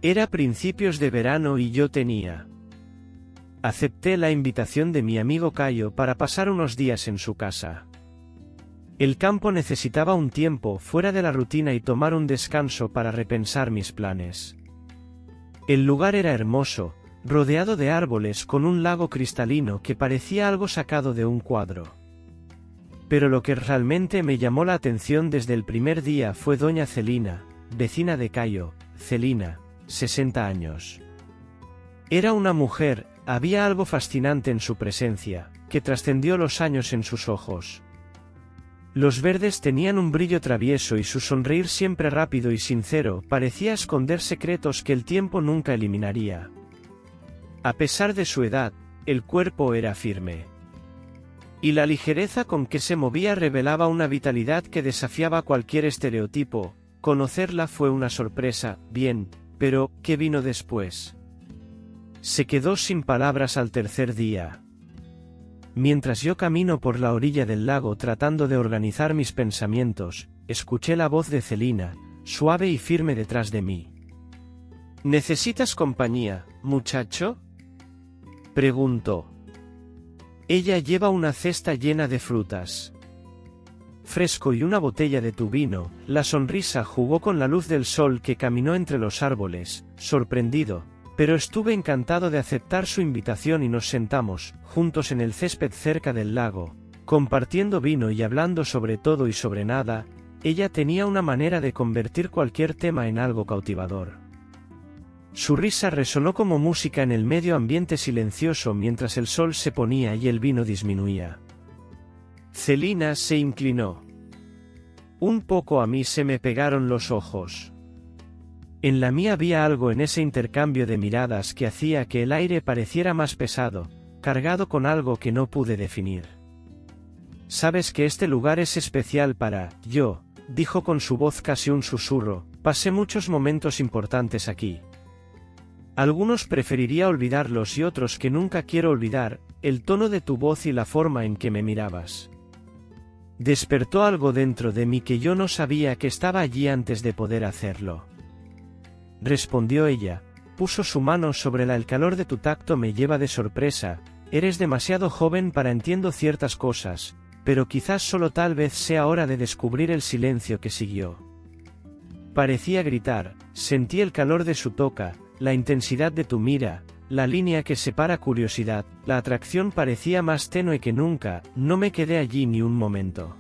Era principios de verano y yo tenía. Acepté la invitación de mi amigo Cayo para pasar unos días en su casa. El campo necesitaba un tiempo fuera de la rutina y tomar un descanso para repensar mis planes. El lugar era hermoso, rodeado de árboles con un lago cristalino que parecía algo sacado de un cuadro. Pero lo que realmente me llamó la atención desde el primer día fue doña Celina, vecina de Cayo, Celina, 60 años. Era una mujer, había algo fascinante en su presencia, que trascendió los años en sus ojos. Los verdes tenían un brillo travieso y su sonreír siempre rápido y sincero parecía esconder secretos que el tiempo nunca eliminaría. A pesar de su edad, el cuerpo era firme. Y la ligereza con que se movía revelaba una vitalidad que desafiaba cualquier estereotipo. Conocerla fue una sorpresa, bien, pero, ¿qué vino después? Se quedó sin palabras al tercer día. Mientras yo camino por la orilla del lago tratando de organizar mis pensamientos, escuché la voz de Celina, suave y firme detrás de mí. ¿Necesitas compañía, muchacho?, preguntó. Ella lleva una cesta llena de frutas. Fresco y una botella de tu vino. La sonrisa jugó con la luz del sol que caminó entre los árboles, sorprendido, pero estuve encantado de aceptar su invitación y nos sentamos, juntos en el césped cerca del lago, compartiendo vino y hablando sobre todo y sobre nada. Ella tenía una manera de convertir cualquier tema en algo cautivador. Su risa resonó como música en el medio ambiente silencioso mientras el sol se ponía y el vino disminuía. Celina se inclinó. Un poco a mí se me pegaron los ojos. En la mía había algo en ese intercambio de miradas que hacía que el aire pareciera más pesado, cargado con algo que no pude definir. Sabes que este lugar es especial para yo, dijo con su voz casi un susurro, pasé muchos momentos importantes aquí. Algunos preferiría olvidarlos y otros que nunca quiero olvidar, el tono de tu voz y la forma en que me mirabas. Despertó algo dentro de mí que yo no sabía que estaba allí antes de poder hacerlo. Respondió ella, puso su mano sobre el calor de tu tacto me lleva de sorpresa, eres demasiado joven para entiendo ciertas cosas, pero quizás solo tal vez sea hora de descubrir el silencio que siguió. Parecía gritar, sentí el calor de su toca, la intensidad de tu mira, la línea que separa curiosidad, la atracción parecía más tenue que nunca, no me quedé allí ni un momento.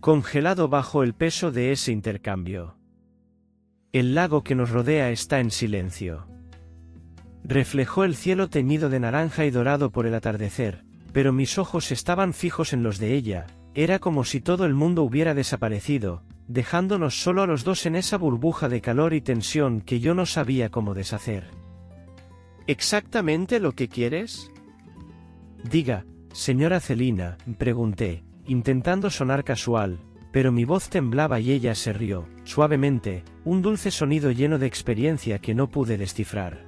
Congelado bajo el peso de ese intercambio. El lago que nos rodea está en silencio. Reflejó el cielo teñido de naranja y dorado por el atardecer, pero mis ojos estaban fijos en los de ella, era como si todo el mundo hubiera desaparecido, dejándonos solo a los dos en esa burbuja de calor y tensión que yo no sabía cómo deshacer. ¿Exactamente lo que quieres? Diga, señora Celina, pregunté, intentando sonar casual, pero mi voz temblaba y ella se rió, suavemente, un dulce sonido lleno de experiencia que no pude descifrar.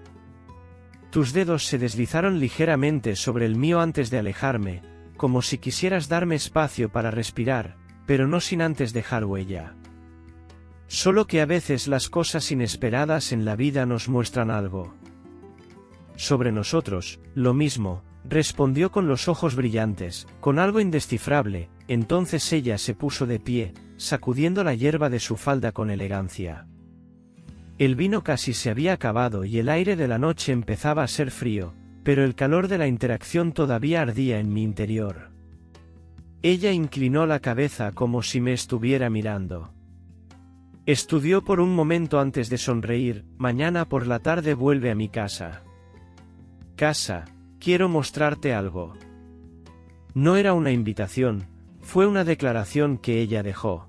Tus dedos se deslizaron ligeramente sobre el mío antes de alejarme, como si quisieras darme espacio para respirar, pero no sin antes dejar huella. Solo que a veces las cosas inesperadas en la vida nos muestran algo. Sobre nosotros, lo mismo, respondió con los ojos brillantes, con algo indescifrable. Entonces ella se puso de pie, sacudiendo la hierba de su falda con elegancia. El vino casi se había acabado y el aire de la noche empezaba a ser frío, pero el calor de la interacción todavía ardía en mi interior. Ella inclinó la cabeza como si me estuviera mirando. Estudió por un momento antes de sonreír, mañana por la tarde vuelve a mi casa. Casa, quiero mostrarte algo. No era una invitación, fue una declaración que ella dejó.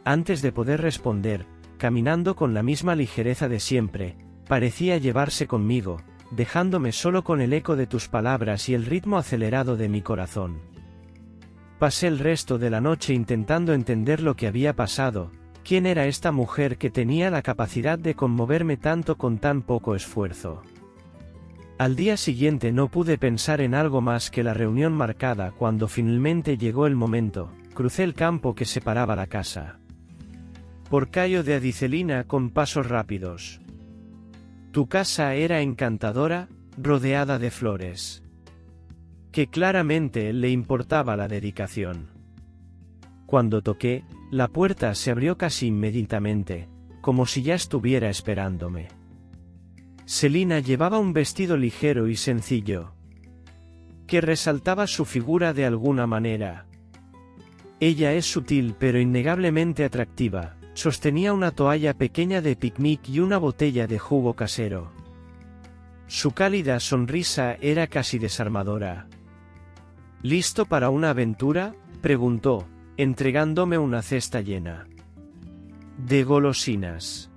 Antes de poder responder, caminando con la misma ligereza de siempre, parecía llevarse conmigo, dejándome solo con el eco de tus palabras y el ritmo acelerado de mi corazón. Pasé el resto de la noche intentando entender lo que había pasado, quién era esta mujer que tenía la capacidad de conmoverme tanto con tan poco esfuerzo. Al día siguiente no pude pensar en algo más que la reunión marcada cuando finalmente llegó el momento, crucé el campo que separaba la casa. Por Cayo de Adicelina con pasos rápidos. Tu casa era encantadora, rodeada de flores. Que claramente le importaba la dedicación. Cuando toqué, la puerta se abrió casi inmediatamente, como si ya estuviera esperándome. Selina llevaba un vestido ligero y sencillo, que resaltaba su figura de alguna manera. Ella es sutil pero innegablemente atractiva. Sostenía una toalla pequeña de picnic y una botella de jugo casero. Su cálida sonrisa era casi desarmadora. ¿Listo para una aventura?, preguntó, entregándome una cesta llena de golosinas.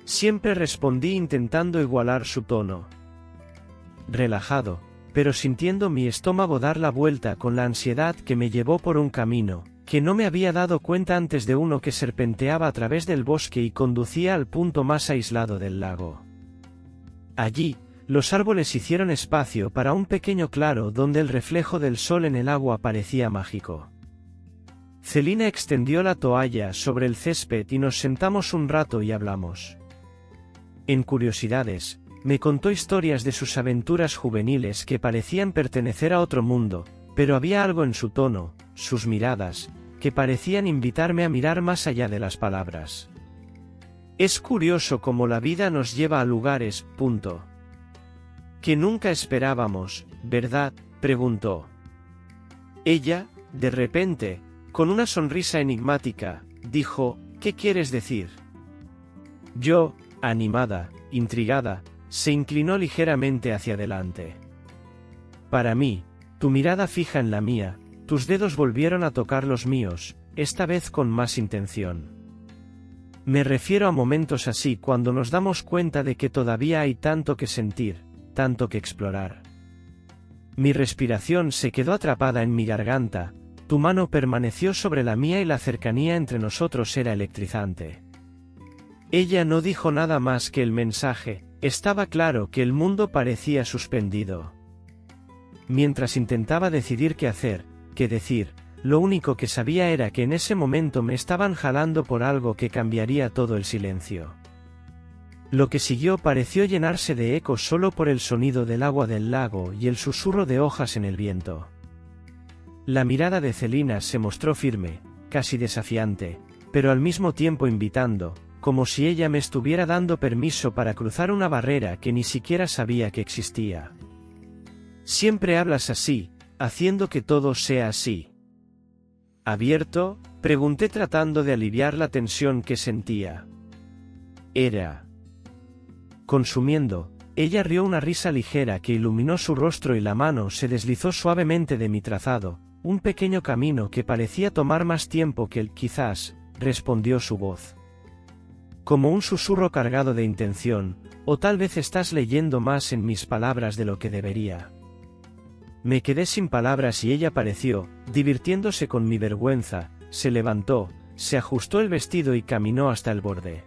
Siempre respondí intentando igualar su tono. Relajado, pero sintiendo mi estómago dar la vuelta con la ansiedad que me llevó por un camino que no me había dado cuenta antes de uno que serpenteaba a través del bosque y conducía al punto más aislado del lago. Allí, los árboles hicieron espacio para un pequeño claro donde el reflejo del sol en el agua parecía mágico. Selina extendió la toalla sobre el césped y nos sentamos un rato y hablamos. En curiosidades, me contó historias de sus aventuras juveniles que parecían pertenecer a otro mundo, pero había algo en su tono, sus miradas, que parecían invitarme a mirar más allá de las palabras. Es curioso cómo la vida nos lleva a lugares, que nunca esperábamos, ¿verdad?, preguntó. Ella, de repente, con una sonrisa enigmática, dijo, ¿qué quieres decir? Yo, animada, intrigada, se inclinó ligeramente hacia adelante. Para mí, tu mirada fija en la mía, tus dedos volvieron a tocar los míos, esta vez con más intención. Me refiero a momentos así cuando nos damos cuenta de que todavía hay tanto que sentir, tanto que explorar. Mi respiración se quedó atrapada en mi garganta, tu mano permaneció sobre la mía y la cercanía entre nosotros era electrizante. Ella no dijo nada más que el mensaje, estaba claro que el mundo parecía suspendido. Mientras intentaba decidir qué hacer, qué decir, lo único que sabía era que en ese momento me estaban jalando por algo que cambiaría todo el silencio. Lo que siguió pareció llenarse de eco solo por el sonido del agua del lago y el susurro de hojas en el viento. La mirada de Selina se mostró firme, casi desafiante, pero al mismo tiempo invitando, como si ella me estuviera dando permiso para cruzar una barrera que ni siquiera sabía que existía. Siempre hablas así, haciendo que todo sea así. ¿Abierto?, pregunté tratando de aliviar la tensión que sentía. Era. Consumiendo, ella rió una risa ligera que iluminó su rostro y la mano se deslizó suavemente de mi trazado, un pequeño camino que parecía tomar más tiempo que quizás, respondió su voz. Como un susurro cargado de intención, o tal vez estás leyendo más en mis palabras de lo que debería. Me quedé sin palabras y ella pareció, divirtiéndose con mi vergüenza, se levantó, se ajustó el vestido y caminó hasta el borde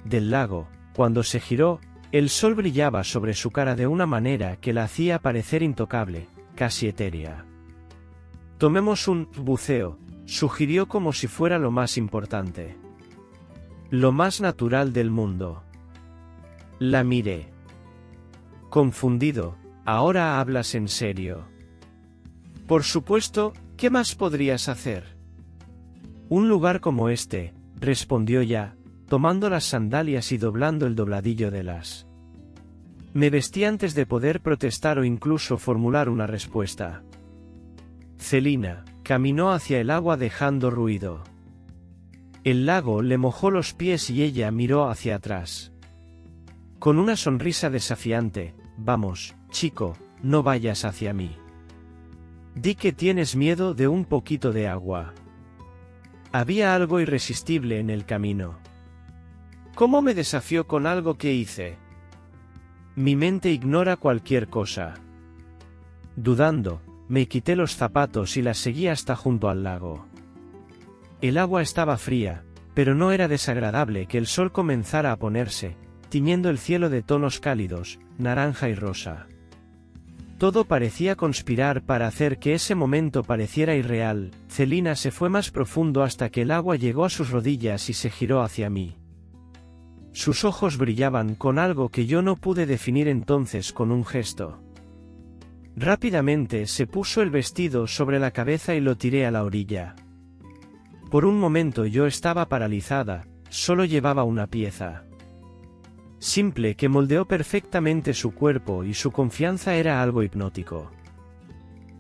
del lago. Cuando se giró, el sol brillaba sobre su cara de una manera que la hacía parecer intocable, casi etérea. Tomemos un buceo, sugirió como si fuera lo más importante. Lo más natural del mundo. La miré. Confundido, ¿ahora hablas en serio? Por supuesto, ¿qué más podrías hacer? Un lugar como este, respondió ya, tomando las sandalias y doblando el dobladillo de las. Me vestí antes de poder protestar o incluso formular una respuesta. Selina caminó hacia el agua dejando ruido. El lago le mojó los pies y ella miró hacia atrás. Con una sonrisa desafiante, vamos, chico, no vayas hacia mí. Di que tienes miedo de un poquito de agua. Había algo irresistible en el camino. ¿Cómo me desafió con algo que hice? Mi mente ignora cualquier cosa. Dudando, me quité los zapatos y la seguí hasta junto al lago. El agua estaba fría, pero no era desagradable que el sol comenzara a ponerse, tiñendo el cielo de tonos cálidos, naranja y rosa. Todo parecía conspirar para hacer que ese momento pareciera irreal. Selina se fue más profundo hasta que el agua llegó a sus rodillas y se giró hacia mí. Sus ojos brillaban con algo que yo no pude definir entonces con un gesto. Rápidamente se puso el vestido sobre la cabeza y lo tiré a la orilla. Por un momento yo estaba paralizada, solo llevaba una pieza simple que moldeó perfectamente su cuerpo y su confianza era algo hipnótico.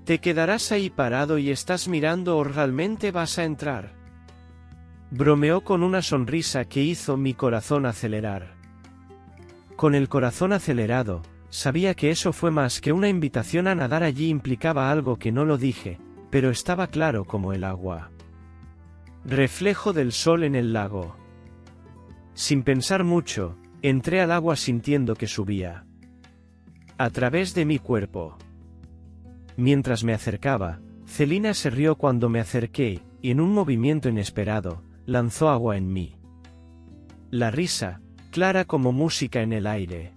¿Te quedarás ahí parado y estás mirando o realmente vas a entrar? Bromeó con una sonrisa que hizo mi corazón acelerar. Con el corazón acelerado, sabía que eso fue más que una invitación a nadar allí, implicaba algo que no lo dije, pero estaba claro como el agua. Reflejo del sol en el lago. Sin pensar mucho, entré al agua sintiendo que subía a través de mi cuerpo. Mientras me acercaba, Celina se rió cuando me acerqué, y en un movimiento inesperado, lanzó agua en mí. La risa, clara como música en el aire.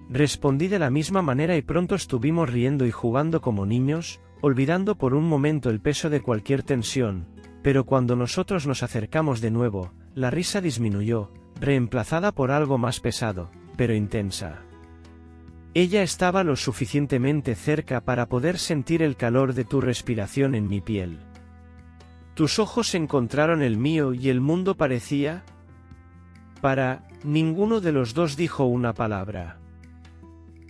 Respondí de la misma manera y pronto estuvimos riendo y jugando como niños, olvidando por un momento el peso de cualquier tensión, pero cuando nosotros nos acercamos de nuevo, la risa disminuyó, reemplazada por algo más pesado, pero intensa. Ella estaba lo suficientemente cerca para poder sentir el calor de tu respiración en mi piel. Tus ojos encontraron el mío y el mundo parecía... ninguno de los dos dijo una palabra.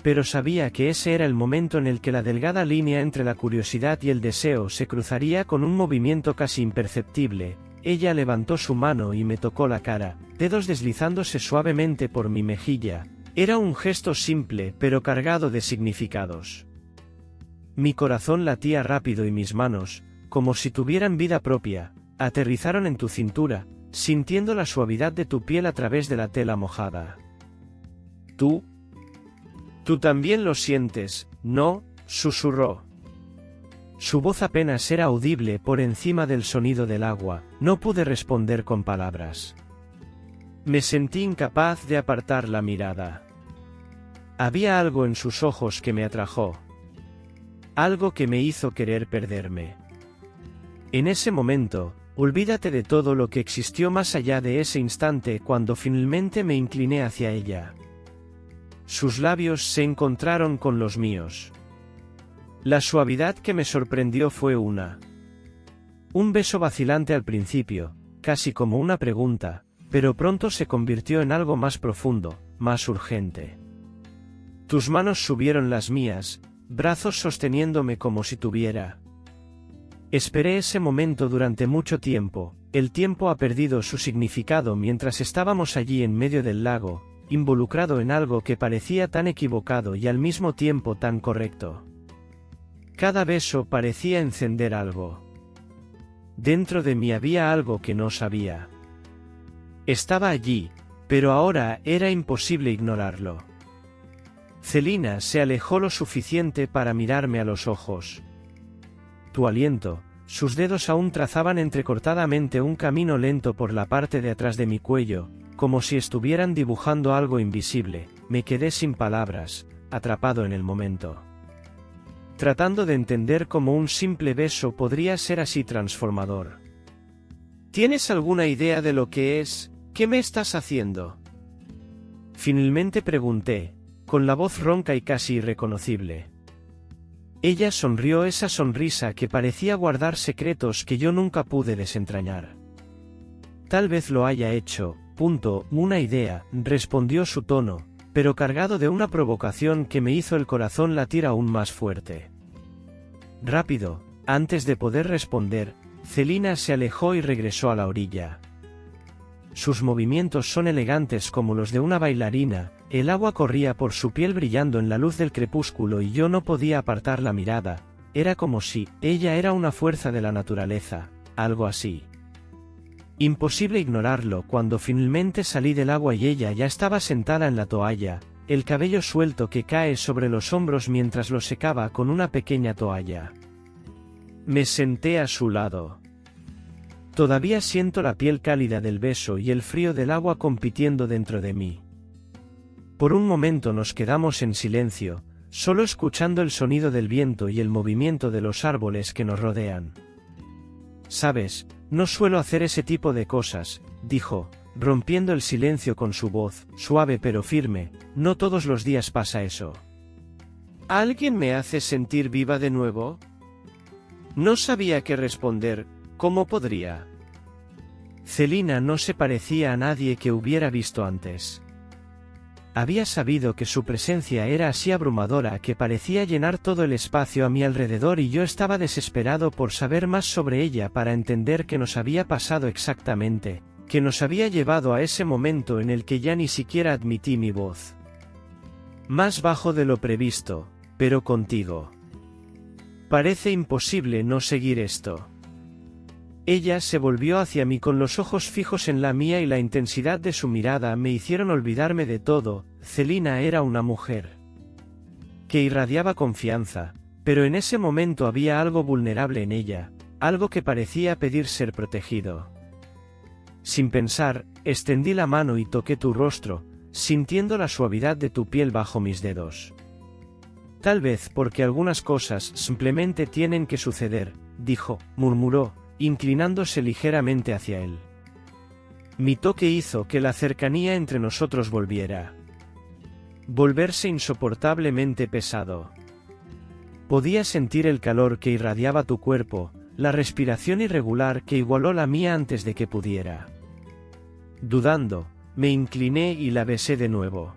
Pero sabía que ese era el momento en el que la delgada línea entre la curiosidad y el deseo se cruzaría con un movimiento casi imperceptible. Ella levantó su mano y me tocó la cara, dedos deslizándose suavemente por mi mejilla. Era un gesto simple pero cargado de significados. Mi corazón latía rápido y mis manos, como si tuvieran vida propia, aterrizaron en tu cintura, sintiendo la suavidad de tu piel a través de la tela mojada. Tú también lo sientes, ¿no?, susurró. Su voz apenas era audible por encima del sonido del agua, no pude responder con palabras. Me sentí incapaz de apartar la mirada. Había algo en sus ojos que me atrajo. Algo que me hizo querer perderme. En ese momento, olvídate de todo lo que existió más allá de ese instante cuando finalmente me incliné hacia ella. Sus labios se encontraron con los míos. La suavidad que me sorprendió fue un beso vacilante al principio, casi como una pregunta, pero pronto se convirtió en algo más profundo, más urgente. Tus manos subieron las mías, brazos sosteniéndome como si tuviera. Esperé ese momento durante mucho tiempo, el tiempo ha perdido su significado mientras estábamos allí en medio del lago, involucrado en algo que parecía tan equivocado y al mismo tiempo tan correcto. Cada beso parecía encender algo. Dentro de mí había algo que no sabía. Estaba allí, pero ahora era imposible ignorarlo. Celina se alejó lo suficiente para mirarme a los ojos. Tu aliento, sus dedos aún trazaban entrecortadamente un camino lento por la parte de atrás de mi cuello, como si estuvieran dibujando algo invisible. Me quedé sin palabras, atrapado en el momento. Tratando de entender cómo un simple beso podría ser así transformador. ¿Tienes alguna idea de lo que es? ¿Qué me estás haciendo? Finalmente pregunté, con la voz ronca y casi irreconocible. Ella sonrió, esa sonrisa que parecía guardar secretos que yo nunca pude desentrañar. Tal vez lo haya hecho, una idea, respondió su tono, pero cargado de una provocación que me hizo el corazón latir aún más fuerte. Rápido, antes de poder responder, Celina se alejó y regresó a la orilla. Sus movimientos son elegantes como los de una bailarina, el agua corría por su piel brillando en la luz del crepúsculo y yo no podía apartar la mirada, era como si ella era una fuerza de la naturaleza, algo así. Imposible ignorarlo cuando finalmente salí del agua y ella ya estaba sentada en la toalla, el cabello suelto que cae sobre los hombros mientras lo secaba con una pequeña toalla. Me senté a su lado. Todavía siento la piel cálida del beso y el frío del agua compitiendo dentro de mí. Por un momento nos quedamos en silencio, solo escuchando el sonido del viento y el movimiento de los árboles que nos rodean. Sabes, no suelo hacer ese tipo de cosas, dijo, rompiendo el silencio con su voz, suave pero firme. No todos los días pasa eso. ¿Alguien me hace sentir viva de nuevo? No sabía qué responder. ¿Cómo podría? Celina no se parecía a nadie que hubiera visto antes. Había sabido que su presencia era así abrumadora que parecía llenar todo el espacio a mi alrededor y yo estaba desesperado por saber más sobre ella para entender qué nos había pasado exactamente, que nos había llevado a ese momento en el que ya ni siquiera admití mi voz. Más bajo de lo previsto, pero contigo. Parece imposible no seguir esto. Ella se volvió hacia mí con los ojos fijos en la mía y la intensidad de su mirada me hicieron olvidarme de todo. Celina era una mujer que irradiaba confianza, pero en ese momento había algo vulnerable en ella, algo que parecía pedir ser protegido. Sin pensar, extendí la mano y toqué tu rostro, sintiendo la suavidad de tu piel bajo mis dedos. Tal vez porque algunas cosas simplemente tienen que suceder, murmuró, inclinándose ligeramente hacia él. Mi toque hizo que la cercanía entre nosotros volverse insoportablemente pesado. Podía sentir el calor que irradiaba tu cuerpo, la respiración irregular que igualó la mía antes de que pudiera. Dudando, me incliné y la besé de nuevo.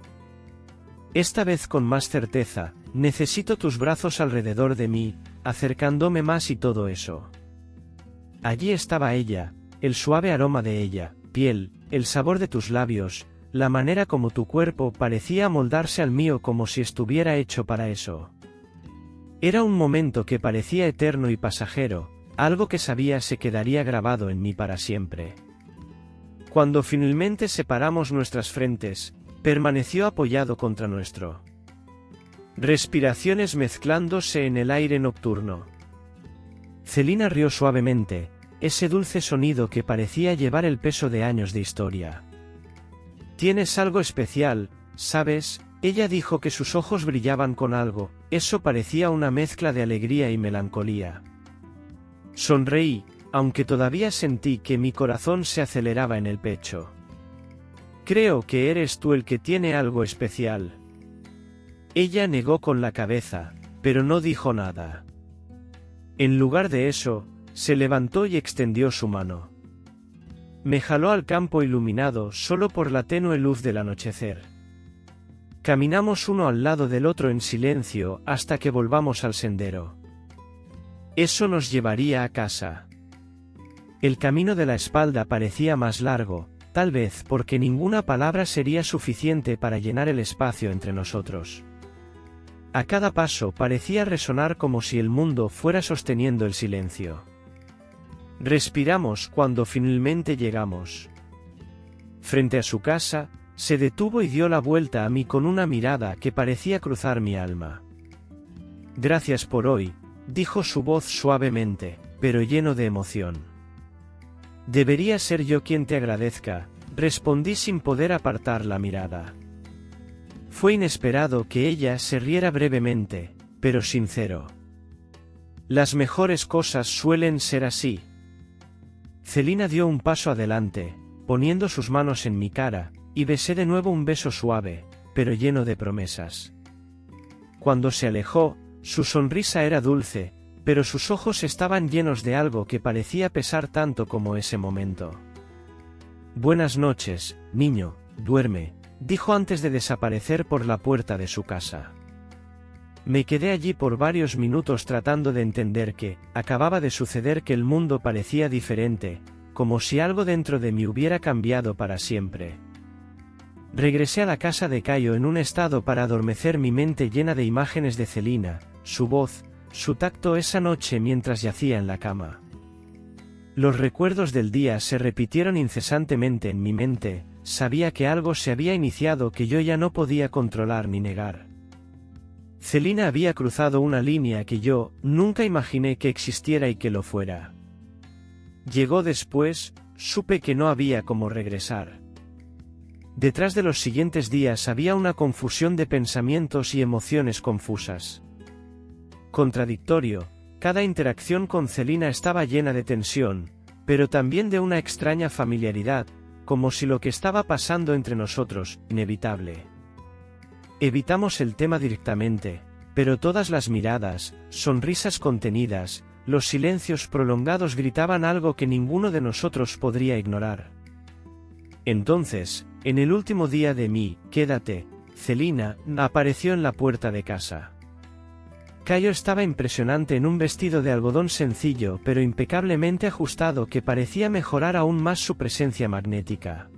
Esta vez con más certeza, necesito tus brazos alrededor de mí, acercándome más y todo eso. Allí estaba ella, el suave aroma de ella, piel, el sabor de tus labios, la manera como tu cuerpo parecía amoldarse al mío como si estuviera hecho para eso. Era un momento que parecía eterno y pasajero, algo que sabía se quedaría grabado en mí para siempre. Cuando finalmente separamos nuestras frentes, permaneció apoyado contra nuestro. Respiraciones mezclándose en el aire nocturno. Celina rió suavemente, ese dulce sonido que parecía llevar el peso de años de historia. Tienes algo especial, ¿sabes? Ella dijo que sus ojos brillaban con algo, eso parecía una mezcla de alegría y melancolía. Sonreí, aunque todavía sentí que mi corazón se aceleraba en el pecho. Creo que eres tú el que tiene algo especial. Ella negó con la cabeza, pero no dijo nada. En lugar de eso, se levantó y extendió su mano. Me jaló al campo iluminado solo por la tenue luz del anochecer. Caminamos uno al lado del otro en silencio hasta que volvamos al sendero. Eso nos llevaría a casa. El camino de la espalda parecía más largo, tal vez porque ninguna palabra sería suficiente para llenar el espacio entre nosotros. A cada paso parecía resonar como si el mundo fuera sosteniendo el silencio. Respiramos cuando finalmente llegamos. Frente a su casa, se detuvo y dio la vuelta a mí con una mirada que parecía cruzar mi alma. Gracias por hoy, dijo su voz suavemente, pero lleno de emoción. Debería ser yo quien te agradezca, respondí sin poder apartar la mirada. Fue inesperado que ella se riera brevemente, pero sincero. Las mejores cosas suelen ser así. Celina dio un paso adelante, poniendo sus manos en mi cara, y besé de nuevo un beso suave, pero lleno de promesas. Cuando se alejó, su sonrisa era dulce, pero sus ojos estaban llenos de algo que parecía pesar tanto como ese momento. Buenas noches, niño, duerme, dijo antes de desaparecer por la puerta de su casa. Me quedé allí por varios minutos tratando de entender que, acababa de suceder que el mundo parecía diferente, como si algo dentro de mí hubiera cambiado para siempre. Regresé a la casa de Cayo en un estado para adormecer mi mente llena de imágenes de Celina, su voz, su tacto esa noche mientras yacía en la cama. Los recuerdos del día se repitieron incesantemente en mi mente, sabía que algo se había iniciado que yo ya no podía controlar ni negar. Celina había cruzado una línea que yo nunca imaginé que existiera y que lo fuera. Llegó después, supe que no había cómo regresar. Detrás de los siguientes días había una confusión de pensamientos y emociones confusas. Contradictorio, cada interacción con Celina estaba llena de tensión, pero también de una extraña familiaridad, como si lo que estaba pasando entre nosotros, inevitable. Evitamos el tema directamente, pero todas las miradas, sonrisas contenidas, los silencios prolongados gritaban algo que ninguno de nosotros podría ignorar. Entonces, en el último día de mi quédate, Celina apareció en la puerta de casa. Cayo estaba impresionante en un vestido de algodón sencillo pero impecablemente ajustado que parecía mejorar aún más su presencia magnética.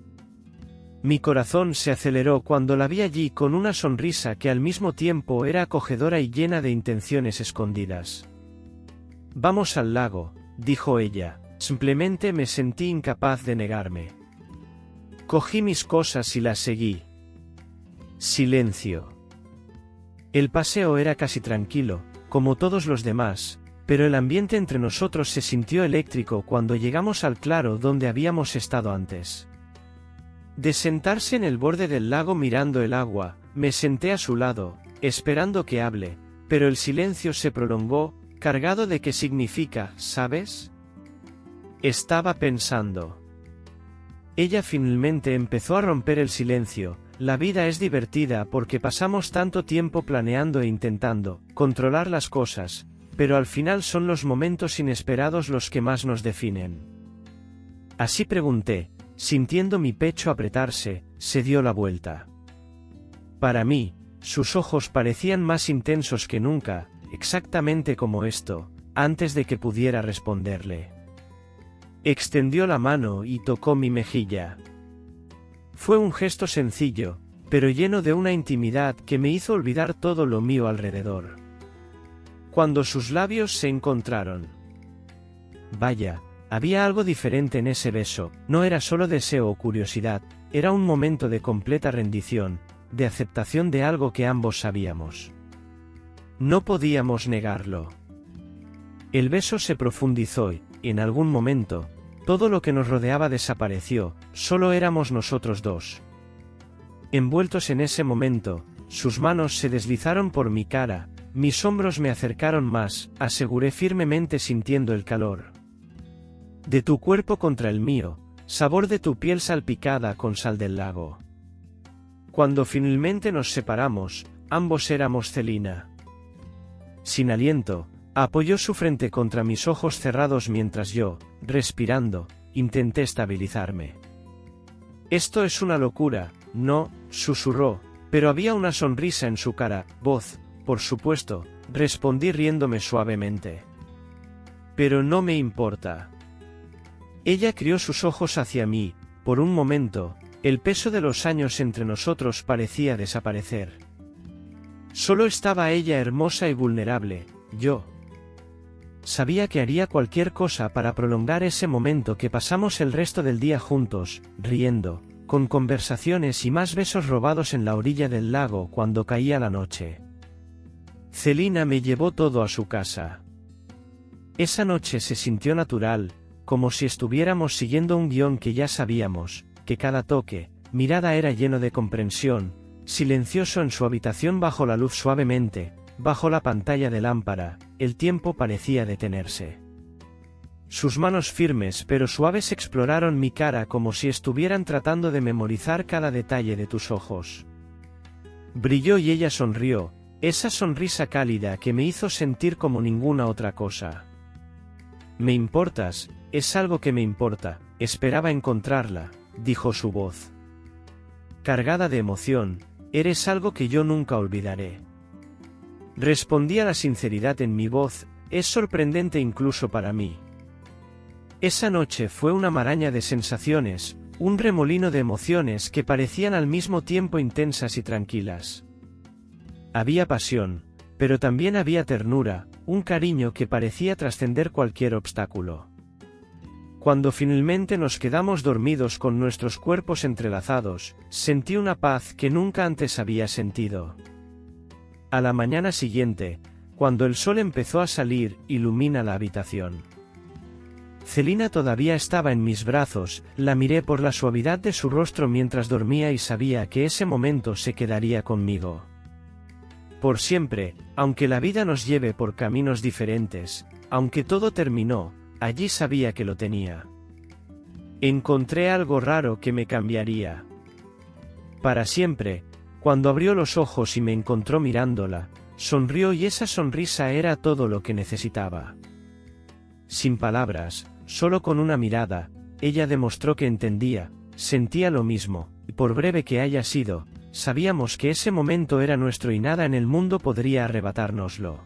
Mi corazón se aceleró cuando la vi allí con una sonrisa que al mismo tiempo era acogedora y llena de intenciones escondidas. «Vamos al lago», dijo ella, simplemente me sentí incapaz de negarme. Cogí mis cosas y las seguí. Silencio. El paseo era casi tranquilo, como todos los demás, pero el ambiente entre nosotros se sintió eléctrico cuando llegamos al claro donde habíamos estado antes. De sentarse en el borde del lago mirando el agua, me senté a su lado, esperando que hable, pero el silencio se prolongó, cargado de qué significa, ¿sabes? Estaba pensando. Ella finalmente empezó a romper el silencio. La vida es divertida porque pasamos tanto tiempo planeando e intentando controlar las cosas, pero al final son los momentos inesperados los que más nos definen. Así pregunté, sintiendo mi pecho apretarse, se dio la vuelta. Para mí, sus ojos parecían más intensos que nunca, exactamente como esto, antes de que pudiera responderle. Extendió la mano y tocó mi mejilla. Fue un gesto sencillo, pero lleno de una intimidad que me hizo olvidar todo lo mío alrededor. Cuando sus labios se encontraron. Vaya, había algo diferente en ese beso, no era solo deseo o curiosidad, era un momento de completa rendición, de aceptación de algo que ambos sabíamos. No podíamos negarlo. El beso se profundizó y, en algún momento, todo lo que nos rodeaba desapareció, solo éramos nosotros dos. Envueltos en ese momento, sus manos se deslizaron por mi cara, mis hombros me acercaron más, aseguré firmemente sintiendo el calor de tu cuerpo contra el mío, sabor de tu piel salpicada con sal del lago. Cuando finalmente nos separamos, ambos éramos Celina. Sin aliento, apoyó su frente contra mis ojos cerrados mientras yo, respirando, intenté estabilizarme. Esto es una locura, no, susurró, pero había una sonrisa en su cara, voz, por supuesto, respondí riéndome suavemente. Pero no me importa. Ella crió sus ojos hacia mí, por un momento, el peso de los años entre nosotros parecía desaparecer. Solo estaba ella hermosa y vulnerable, yo. Sabía que haría cualquier cosa para prolongar ese momento que pasamos el resto del día juntos, riendo, con conversaciones y más besos robados en la orilla del lago cuando caía la noche. Celina me llevó todo a su casa. Esa noche se sintió natural, como si estuviéramos siguiendo un guión que ya sabíamos, que cada toque, mirada era lleno de comprensión, silencioso en su habitación bajo la luz suavemente, bajo la pantalla de lámpara, el tiempo parecía detenerse. Sus manos firmes pero suaves exploraron mi cara como si estuvieran tratando de memorizar cada detalle de tus ojos. Brilló y ella sonrió, esa sonrisa cálida que me hizo sentir como ninguna otra cosa. Me importas, es algo que me importa, esperaba encontrarla, dijo su voz. Cargada de emoción, eres algo que yo nunca olvidaré. Respondí a la sinceridad en mi voz, es sorprendente incluso para mí. Esa noche fue una maraña de sensaciones, un remolino de emociones que parecían al mismo tiempo intensas y tranquilas. Había pasión, pero también había ternura, un cariño que parecía trascender cualquier obstáculo. Cuando finalmente nos quedamos dormidos con nuestros cuerpos entrelazados, sentí una paz que nunca antes había sentido. A la mañana siguiente, cuando el sol empezó a salir, ilumina la habitación. Celina todavía estaba en mis brazos, la miré por la suavidad de su rostro mientras dormía y sabía que ese momento se quedaría conmigo. Por siempre, aunque la vida nos lleve por caminos diferentes, aunque todo terminó, allí sabía que lo tenía. Encontré algo raro que me cambiaría para siempre. Cuando abrió los ojos y me encontró mirándola, sonrió y esa sonrisa era todo lo que necesitaba. Sin palabras, solo con una mirada, ella demostró que entendía, sentía lo mismo, y por breve que haya sido, sabíamos que ese momento era nuestro y nada en el mundo podría arrebatárnoslo.